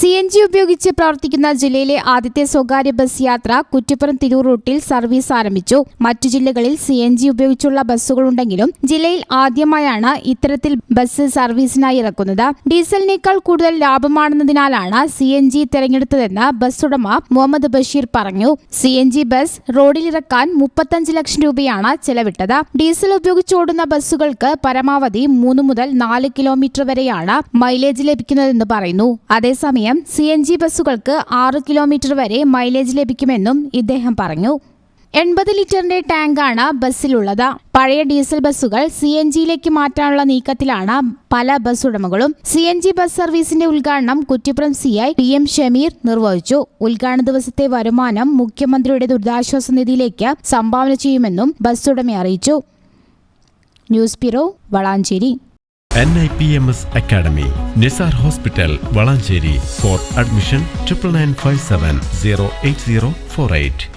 CNG ഉപയോഗിച്ച് പ്രവർത്തിക്കുന്ന ജില്ലയിലെ ആദ്യത്തെ സ്വകാര്യ ബസ് യാത്ര കുറ്റിപ്പുറം തിരൂർ റൂട്ടിൽ സർവീസ് ആരംഭിച്ചു. മറ്റു ജില്ലകളിൽ CNG ഉപയോഗിച്ചുള്ള ബസ്സുകളുണ്ടെങ്കിലും ജില്ലയിൽ ആദ്യമായാണ് ഇത്തരത്തിൽ ബസ് സർവീസിനായി ഇറക്കുന്നത്. ഡീസലിനേക്കാൾ കൂടുതൽ ലാഭമാണെന്നതിനാലാണ് CNG തിരഞ്ഞെടുത്തതെന്ന് ബസ് ഉടമ മുഹമ്മദ് ബഷീർ പറഞ്ഞു. CNG ബസ് റോഡിലിറക്കാൻ 35 ലക്ഷം രൂപയാണ് ചെലവിട്ടത്. ഡീസൽ ഉപയോഗിച്ചോടുന്ന ബസ്സുകൾക്ക് പരമാവധി 3 മുതൽ 4 കിലോമീറ്റർ വരെയാണ് മൈലേജ് ലഭിക്കുന്നതെന്ന് പറയുന്നു. അതേസമയം CNG ബസ്സുകൾക്ക് 6 കിലോമീറ്റർ വരെ മൈലേജ് ലഭിക്കുമെന്നും ഇദ്ദേഹം പറഞ്ഞു. 80 ലിറ്ററിന്റെ ടാങ്കാണ് ബസ്സിലുള്ളത്. പഴയ ഡീസൽ ബസ്സുകൾ CNGയിലേക്ക് മാറ്റാനുള്ള നീക്കത്തിലാണ് പല ബസ് ഉടമകളും. CNG ബസ് സർവീസിന്റെ ഉദ്ഘാടനം കുറ്റിപ്പുറം CI PM ഷമീർ നിർവഹിച്ചു. ഉദ്ഘാടന ദിവസത്തെ വരുമാനം മുഖ്യമന്ത്രിയുടെ ദുരിതാശ്വാസ നിധിയിലേക്ക് സംഭാവന ചെയ്യുമെന്നും ബസ് ഉടമ അറിയിച്ചു. News bureau, Valanchery. NIPMS Academy, Nisar Hospital, Valancheri. For admission 9957 08048.